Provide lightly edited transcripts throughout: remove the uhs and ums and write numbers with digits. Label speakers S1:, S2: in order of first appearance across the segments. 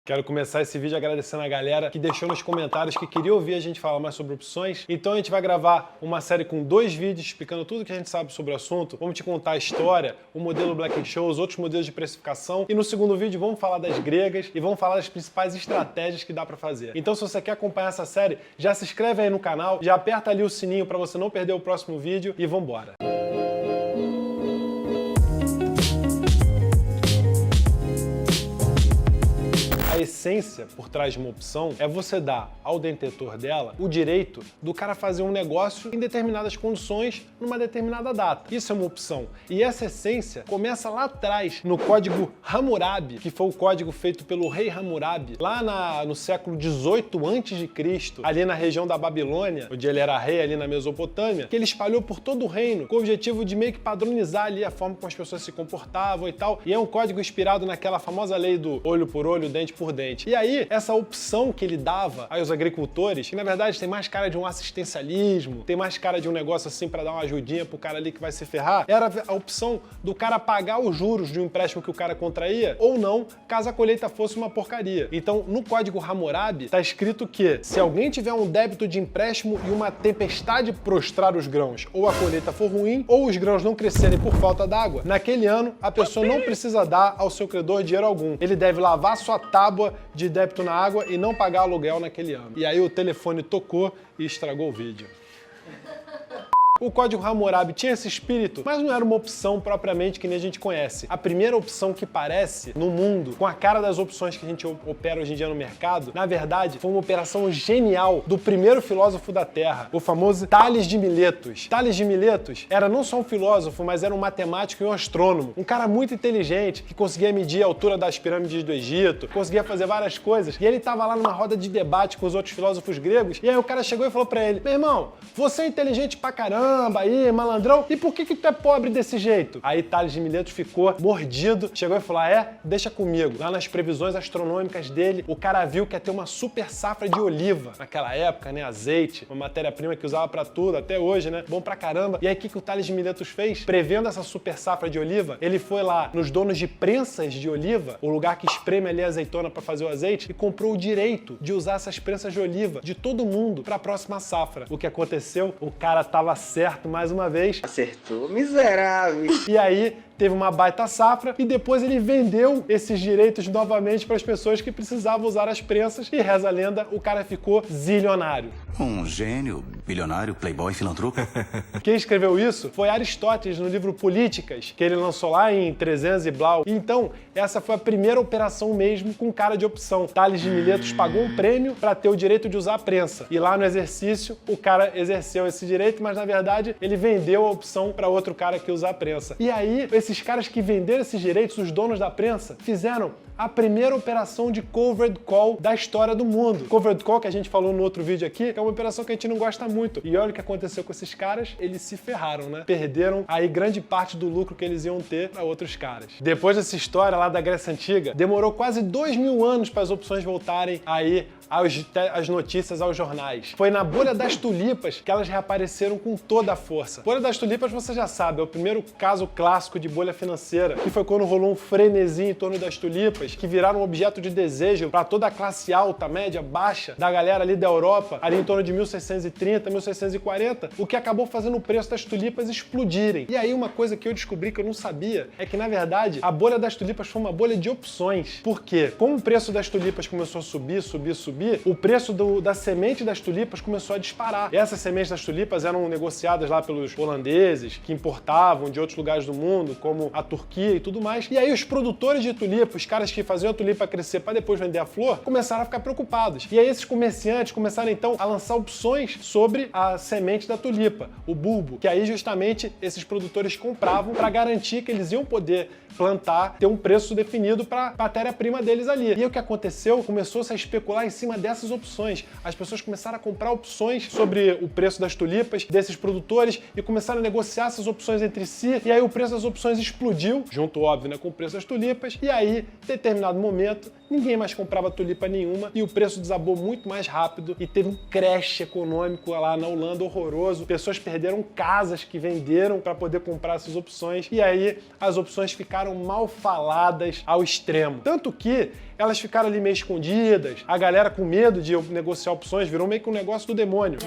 S1: Quero começar esse vídeo agradecendo a galera que deixou nos comentários que queria ouvir a gente falar mais sobre opções. Então a gente vai gravar uma série com 2 vídeos explicando tudo que a gente sabe sobre o assunto. Vamos te contar a história, o modelo Black & Scholes, os outros modelos de precificação. E no segundo vídeo vamos falar das gregas e vamos falar das principais estratégias que dá para fazer. Então se você quer acompanhar essa série, já se inscreve aí no canal, já aperta ali o sininho para você não perder o próximo vídeo e vambora! A essência por trás de uma opção é você dar ao detentor dela o direito do cara fazer um negócio em determinadas condições numa determinada data. Isso é uma opção. E essa essência começa lá atrás, no código Hammurabi, que foi o código feito pelo rei Hammurabi, lá no século 18 a.C., ali na região da Babilônia, onde ele era rei ali na Mesopotâmia, que ele espalhou por todo o reino, com o objetivo de meio que padronizar ali a forma como as pessoas se comportavam e tal. E é um código inspirado naquela famosa lei do olho por olho, dente por dente. E aí, essa opção que ele dava aos agricultores, que na verdade tem mais cara de um assistencialismo, tem mais cara de um negócio assim para dar uma ajudinha pro cara ali que vai se ferrar, era a opção do cara pagar os juros de um empréstimo que o cara contraía ou não, caso a colheita fosse uma porcaria. Então, no código Hammurabi, tá escrito que se alguém tiver um débito de empréstimo e uma tempestade prostrar os grãos, ou a colheita for ruim, ou os grãos não crescerem por falta d'água, naquele ano a pessoa não precisa dar ao seu credor dinheiro algum. Ele deve lavar sua tábua de débito na água e não pagar aluguel naquele ano. E aí o telefone tocou e estragou o vídeo. O código Hammurabi tinha esse espírito, mas não era uma opção propriamente que nem a gente conhece. A primeira opção que parece no mundo, com a cara das opções que a gente opera hoje em dia no mercado, na verdade, foi uma operação genial do primeiro filósofo da Terra, o famoso Tales de Miletos. Tales de Miletos era não só um filósofo, mas era um matemático e um astrônomo. Um cara muito inteligente, que conseguia medir a altura das pirâmides do Egito, conseguia fazer várias coisas. E ele estava lá numa roda de debate com os outros filósofos gregos, e aí o cara chegou e falou pra ele: meu irmão, você é inteligente pra caramba, aí, malandrão, e por que tu é pobre desse jeito? Aí Tales de Miletos ficou mordido, chegou e falou: deixa comigo. Lá nas previsões astronômicas dele, o cara viu que ia ter uma super safra de oliva. Naquela época, né, azeite, uma matéria-prima que usava pra tudo, até hoje, né, bom pra caramba. E aí, o que o Tales de Miletos fez? Prevendo essa super safra de oliva, ele foi lá nos donos de prensas de oliva, o lugar que espreme ali a azeitona pra fazer o azeite, e comprou o direito de usar essas prensas de oliva de todo mundo pra próxima safra. O que aconteceu? O cara tava certo mais uma vez.
S2: Acertou, miserável.
S1: E aí teve uma baita safra e depois ele vendeu esses direitos novamente para as pessoas que precisavam usar as prensas e reza a lenda, o cara ficou zilionário.
S3: Um gênio, bilionário, playboy, filantropo.
S1: Quem escreveu isso foi Aristóteles no livro Políticas, que ele lançou lá em 300 e blau. Então, essa foi a primeira operação mesmo com cara de opção. Tales de Miletos pagou um prêmio para ter o direito de usar a prensa. E lá no exercício, o cara exerceu esse direito, mas na verdade ele vendeu a opção para outro cara que usa a prensa. E aí, esses caras que venderam esses direitos, os donos da prensa, fizeram a primeira operação de covered call da história do mundo. Covered call, que a gente falou no outro vídeo aqui, é uma operação que a gente não gosta muito. E olha o que aconteceu com esses caras, eles se ferraram, né? Perderam aí grande parte do lucro que eles iam ter para outros caras. Depois dessa história lá da Grécia Antiga, demorou quase 2000 anos para as opções voltarem aí as notícias aos jornais. Foi na bolha das tulipas que elas reapareceram com toda a força. Bolha das tulipas, você já sabe, é o primeiro caso clássico de bolha financeira, que foi quando rolou um frenesi em torno das tulipas, que viraram um objeto de desejo para toda a classe alta, média, baixa, da galera ali da Europa, ali em torno de 1630, 1640, o que acabou fazendo o preço das tulipas explodirem. E aí uma coisa que eu descobri que eu não sabia é que, na verdade, a bolha das tulipas foi uma bolha de opções. Por quê? Como o preço das tulipas começou a subir, o preço da semente das tulipas começou a disparar. E essas sementes das tulipas eram negociadas lá pelos holandeses, que importavam de outros lugares do mundo, como a Turquia e tudo mais. E aí os produtores de tulipa, os caras que faziam a tulipa crescer para depois vender a flor, começaram a ficar preocupados. E aí esses comerciantes começaram então a lançar opções sobre a semente da tulipa, o bulbo, que aí justamente esses produtores compravam para garantir que eles iam poder plantar, ter um preço definido para a matéria-prima deles ali. E aí o que aconteceu? Começou-se a especular em cima dessas opções. As pessoas começaram a comprar opções sobre o preço das tulipas desses produtores e começaram a negociar essas opções entre si. E aí o preço das opções opções explodiu, junto, óbvio, né, com o preço das tulipas, e aí, em determinado momento, ninguém mais comprava tulipa nenhuma e o preço desabou muito mais rápido e teve um crash econômico lá na Holanda horroroso. Pessoas perderam casas que venderam para poder comprar essas opções e aí as opções ficaram mal faladas ao extremo. Tanto que elas ficaram ali meio escondidas, a galera com medo de negociar opções, virou meio que um negócio do demônio.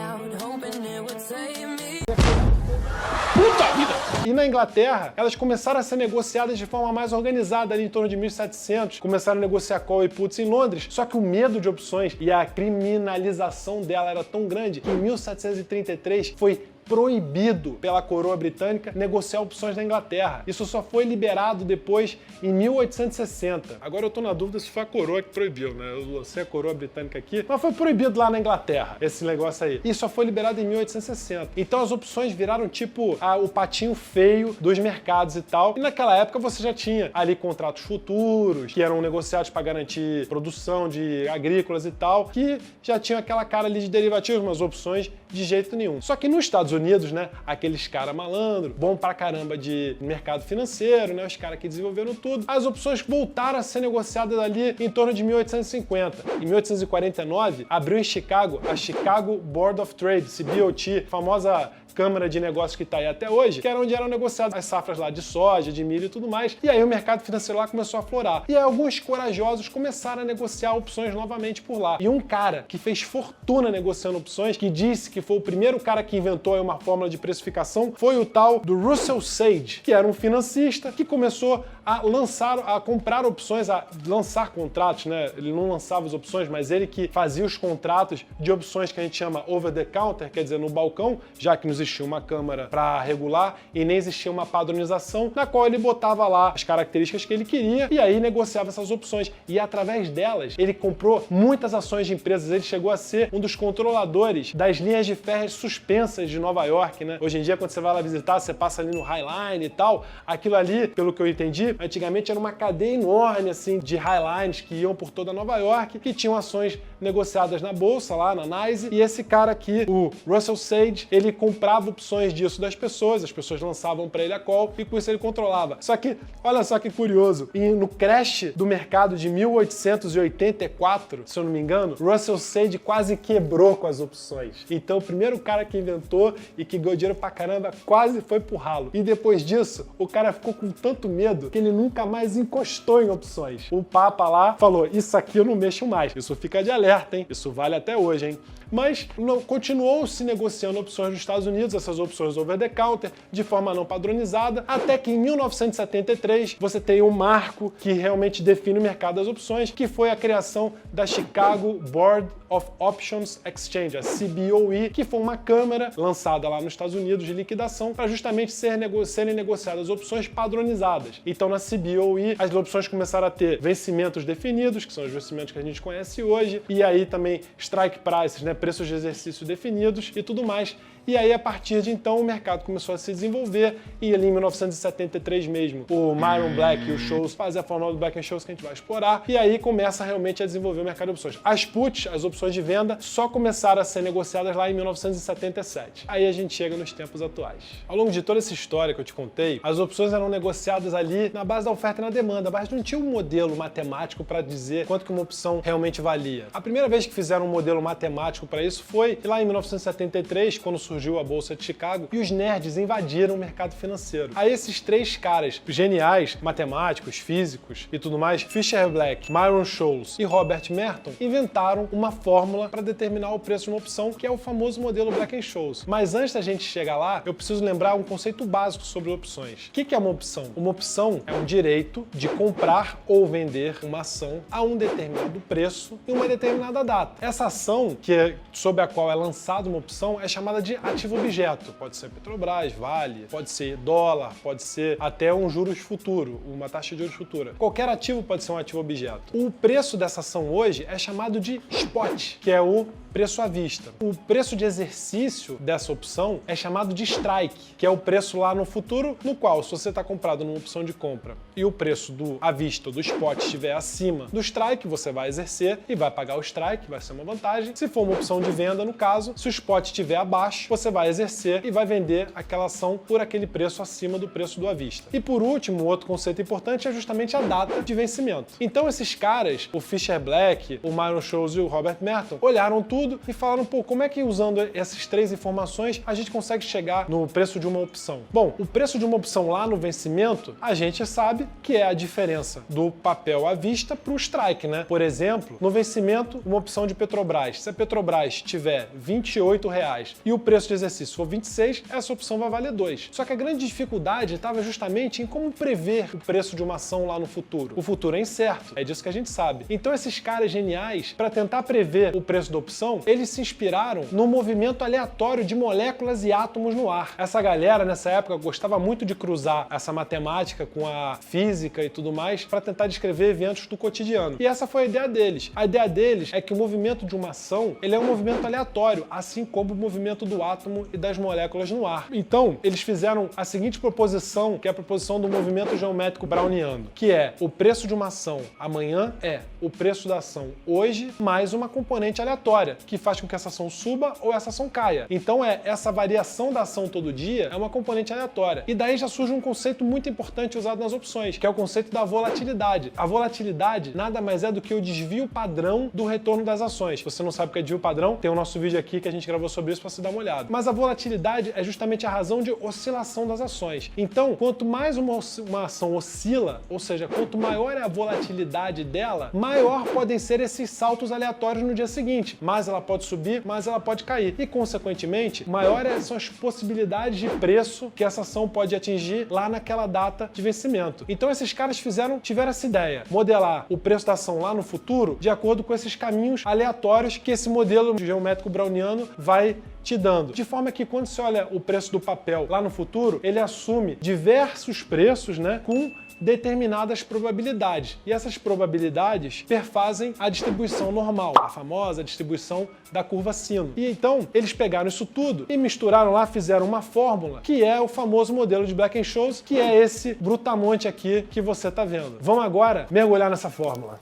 S1: Puta vida! E na Inglaterra, elas começaram a ser negociadas de forma mais organizada, ali em torno de 1700. Começaram a negociar call e puts em Londres, só que o medo de opções e a criminalização dela era tão grande que em 1733 foi proibido pela coroa britânica negociar opções na Inglaterra. Isso só foi liberado depois em 1860. Agora eu tô na dúvida se foi a coroa que proibiu, né? Eu lancei a coroa britânica aqui, mas foi proibido lá na Inglaterra, esse negócio aí. E só foi liberado em 1860. Então as opções viraram tipo o patinho feio dos mercados e tal. E naquela época você já tinha ali contratos futuros, que eram negociados para garantir produção de agrícolas e tal, que já tinham aquela cara ali de derivativos, mas opções de jeito nenhum. Só que nos Estados Unidos, né, aqueles caras malandro, bom pra caramba de mercado financeiro, né, os caras que desenvolveram tudo, as opções voltaram a ser negociadas ali em torno de 1850. Em 1849, abriu em Chicago a Chicago Board of Trade, CBOT, famosa Câmara de Negócios que está aí até hoje, que era onde eram negociadas as safras lá de soja, de milho e tudo mais. E aí o mercado financeiro lá começou a florar. E aí alguns corajosos começaram a negociar opções novamente por lá. E um cara que fez fortuna negociando opções, que disse que foi o primeiro cara que inventou aí uma fórmula de precificação, foi o tal do Russell Sage, que era um financista que começou a comprar opções, a lançar contratos, né? Ele não lançava as opções, mas ele que fazia os contratos de opções que a gente chama over the counter, quer dizer, no balcão, já que não existia uma câmara para regular e nem existia uma padronização, na qual ele botava lá as características que ele queria e aí negociava essas opções. E através delas, ele comprou muitas ações de empresas. Ele chegou a ser um dos controladores das linhas de ferro suspensas de Nova York, né? Hoje em dia, quando você vai lá visitar, você passa ali no High Line e tal. Aquilo ali, pelo que eu entendi, antigamente era uma cadeia enorme, assim, de High Lines que iam por toda Nova York, que tinham ações negociadas na bolsa, lá na NYSE. E esse cara aqui, o Russell Sage, ele comprava opções disso das pessoas, as pessoas lançavam para ele a call e com isso ele controlava. Só que, olha só que curioso, e no crash do mercado de 1884, se eu não me engano, Russell Sage quase quebrou com as opções. Então o primeiro cara que inventou e que ganhou dinheiro pra caramba quase foi pro ralo. E depois disso, o cara ficou com tanto medo que ele nunca mais encostou em opções. O Papa lá falou, isso aqui eu não mexo mais. Isso fica de alerta, hein? Isso vale até hoje, hein? Mas continuou se negociando opções nos Estados Unidos, essas opções over the counter, de forma não padronizada, até que em 1973 você tem um marco que realmente define o mercado das opções, que foi a criação da Chicago Board of Options Exchange, a CBOE, que foi uma câmara lançada lá nos Estados Unidos de liquidação para justamente serem negociadas opções padronizadas. Então na CBOE as opções começaram a ter vencimentos definidos, que são os vencimentos que a gente conhece hoje, e aí também strike prices, né, preços de exercício definidos e tudo mais. E aí, a partir de então, o mercado começou a se desenvolver e ali em 1973 mesmo, o Myron Black e o Scholes fazem a fórmula do Black & Scholes que a gente vai explorar e aí começa realmente a desenvolver o mercado de opções. As puts, as opções de venda, só começaram a ser negociadas lá em 1977. Aí a gente chega nos tempos atuais. Ao longo de toda essa história que eu te contei, as opções eram negociadas ali na base da oferta e na demanda, mas não tinha um modelo matemático para dizer quanto que uma opção realmente valia. A primeira vez que fizeram um modelo matemático para isso foi lá em 1973, quando surgiu a Bolsa de Chicago, e os nerds invadiram o mercado financeiro. Aí esses três caras geniais, matemáticos, físicos e tudo mais, Fisher Black, Myron Scholes e Robert Merton, inventaram uma fórmula para determinar o preço de uma opção, que é o famoso modelo Black & Scholes. Mas antes da gente chegar lá, eu preciso lembrar um conceito básico sobre opções. O que é uma opção? Uma opção é um direito de comprar ou vender uma ação a um determinado preço em uma determinada data. Essa ação, sob a qual é lançada uma opção, é chamada de ativo objeto. Pode ser Petrobras, Vale, pode ser dólar, pode ser até um juros futuro, uma taxa de juros futura. Qualquer ativo pode ser um ativo objeto. O preço dessa ação hoje é chamado de spot, que é o preço à vista. O preço de exercício dessa opção é chamado de strike, que é o preço lá no futuro, no qual, se você está comprado numa opção de compra e o preço do à vista, do spot, estiver acima do strike, você vai exercer e vai pagar o strike, vai ser uma vantagem. Se for uma opção de venda, no caso, se o spot estiver abaixo, você vai exercer e vai vender aquela ação por aquele preço acima do preço do à vista. E por último, outro conceito importante é justamente a data de vencimento. Então esses caras, o Fischer Black, o Myron Scholes e o Robert Merton, olharam tudo e falaram, pô, como é que usando essas três informações a gente consegue chegar no preço de uma opção? Bom, o preço de uma opção lá no vencimento, a gente sabe que é a diferença do papel à vista para o strike, né? Por exemplo, no vencimento, uma opção de Petrobras. Se a Petrobras tiver R$28 e o preço de exercício for 26, essa opção vai valer 2. Só que a grande dificuldade estava justamente em como prever o preço de uma ação lá no futuro. O futuro é incerto, é disso que a gente sabe. Então esses caras geniais, para tentar prever o preço da opção, eles se inspiraram no movimento aleatório de moléculas e átomos no ar. Essa galera, nessa época, gostava muito de cruzar essa matemática com a física e tudo mais para tentar descrever eventos do cotidiano. E essa foi a ideia deles. A ideia deles é que o movimento de uma ação, ele é um movimento aleatório, assim como o movimento do átomo e das moléculas no ar. Então, eles fizeram a seguinte proposição, que é a proposição do movimento geométrico browniano, que é o preço de uma ação amanhã é o preço da ação hoje mais uma componente aleatória, que faz com que essa ação suba ou essa ação caia. Então essa variação da ação todo dia é uma componente aleatória. E daí já surge um conceito muito importante usado nas opções, que é o conceito da volatilidade. A volatilidade nada mais é do que o desvio padrão do retorno das ações. Se você não sabe o que é desvio padrão, tem o nosso vídeo aqui que a gente gravou sobre isso para você dar uma olhada. Mas a volatilidade é justamente a razão de oscilação das ações. Então, quanto mais uma ação oscila, ou seja, quanto maior é a volatilidade dela, maior podem ser esses saltos aleatórios no dia seguinte. Mais ela pode subir, mais ela pode cair. E, consequentemente, maiores são as possibilidades de preço que essa ação pode atingir lá naquela data de vencimento. Então, esses caras tiveram essa ideia, modelar o preço da ação lá no futuro de acordo com esses caminhos aleatórios que esse modelo geométrico browniano vai te dando. De forma que quando você olha o preço do papel lá no futuro, ele assume diversos preços, né, com determinadas probabilidades. E essas probabilidades perfazem a distribuição normal, a famosa distribuição da curva sino. E então, eles pegaram isso tudo e misturaram lá, fizeram uma fórmula, que é o famoso modelo de Black-Scholes, que é esse brutamonte aqui que você está vendo. Vamos agora mergulhar nessa fórmula.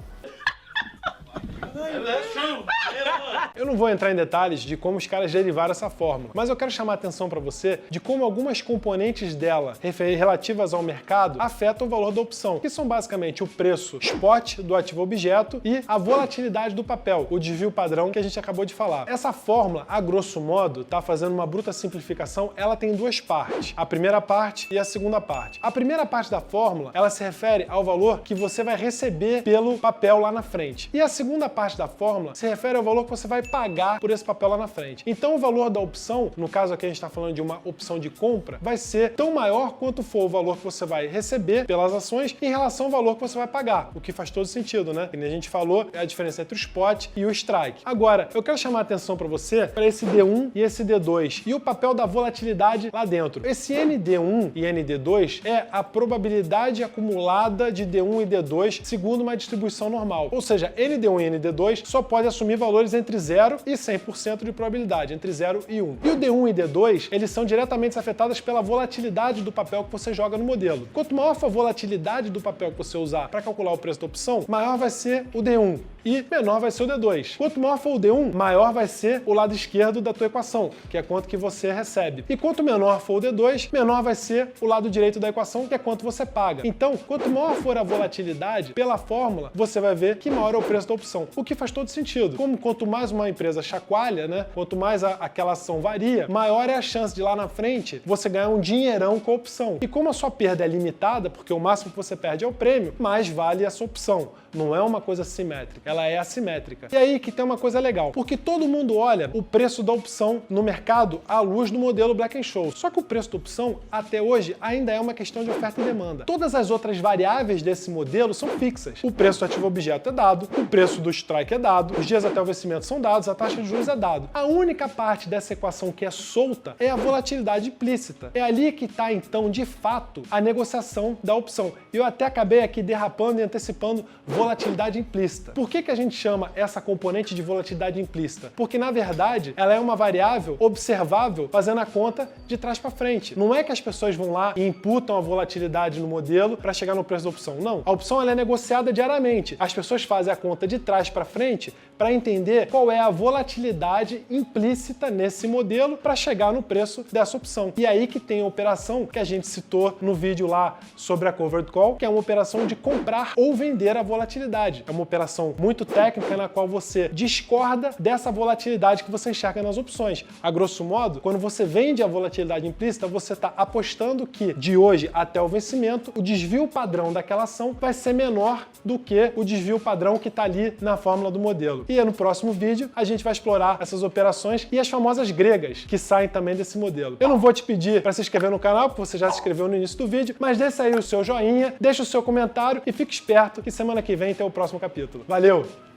S1: Eu não vou entrar em detalhes de como os caras derivaram essa fórmula, mas eu quero chamar a atenção para você de como algumas componentes dela relativas ao mercado afetam o valor da opção, que são basicamente o preço spot do ativo objeto e a volatilidade do papel, o desvio padrão que a gente acabou de falar. Essa fórmula, a grosso modo, tá fazendo uma bruta simplificação, ela tem duas partes, a primeira parte e a segunda parte. A primeira parte da fórmula, ela se refere ao valor que você vai receber pelo papel lá na frente. E a segunda parte da fórmula se refere ao valor que você vai pagar por esse papel lá na frente. Então o valor da opção, no caso aqui a gente está falando de uma opção de compra, vai ser tão maior quanto for o valor que você vai receber pelas ações em relação ao valor que você vai pagar, o que faz todo sentido, né? Como a gente falou, é a diferença entre o spot e o strike. Agora, eu quero chamar a atenção para você para esse D1 e esse D2 e o papel da volatilidade lá dentro. Esse ND1 e ND2 é a probabilidade acumulada de D1 e D2 segundo uma distribuição normal. Ou seja, ND1 e ND2 só pode assumir valores entre 0 e 100% de probabilidade, entre 0 e 1. E o D1 e D2, eles são diretamente afetados pela volatilidade do papel que você joga no modelo. Quanto maior for a volatilidade do papel que você usar para calcular o preço da opção, maior vai ser o D1 e menor vai ser o D2. Quanto maior for o D1, maior vai ser o lado esquerdo da tua equação, que é quanto que você recebe. E quanto menor for o D2, menor vai ser o lado direito da equação, que é quanto você paga. Então, quanto maior for a volatilidade, pela fórmula, você vai ver que maior é o preço da opção, o que faz todo sentido. Como quanto mais uma empresa chacoalha, né, quanto mais aquela ação varia, maior é a chance de lá na frente você ganhar um dinheirão com a opção. E como a sua perda é limitada, porque o máximo que você perde é o prêmio, mais vale essa opção. Não é uma coisa simétrica, ela é assimétrica. E aí que tem uma coisa legal, porque todo mundo olha o preço da opção no mercado à luz do modelo Black-Scholes. Só que o preço da opção, até hoje, ainda é uma questão de oferta e demanda. Todas as outras variáveis desse modelo são fixas. O preço do ativo objeto é dado, o preço do strike é dado, os dias até o vencimento são dados, a taxa de juros é dado. A única parte dessa equação que é solta é a volatilidade implícita. É ali que está, então, de fato, a negociação da opção. E eu até acabei aqui derrapando e antecipando volatilidade implícita. Por que que a gente chama essa componente de volatilidade implícita? Porque, na verdade, ela é uma variável observável fazendo a conta de trás para frente. Não é que as pessoas vão lá e imputam a volatilidade no modelo para chegar no preço da opção. Não. A opção ela é negociada diariamente. As pessoas fazem a conta de trás para frente para entender qual é a volatilidade implícita nesse modelo para chegar no preço dessa opção. E aí que tem a operação que a gente citou no vídeo lá sobre a Covered Call, que é uma operação de comprar ou vender a volatilidade. É uma operação muito técnica na qual você discorda dessa volatilidade que você enxerga nas opções. A grosso modo, quando você vende a volatilidade implícita, você está apostando que de hoje até o vencimento, o desvio padrão daquela ação vai ser menor do que o desvio padrão que está ali na fórmula do modelo. E no próximo vídeo a gente vai explorar essas operações e as famosas gregas que saem também desse modelo. Eu não vou te pedir para se inscrever no canal, porque você já se inscreveu no início do vídeo, mas deixa aí o seu joinha, deixa o seu comentário e fique esperto que semana que vem tem o próximo capítulo. Valeu!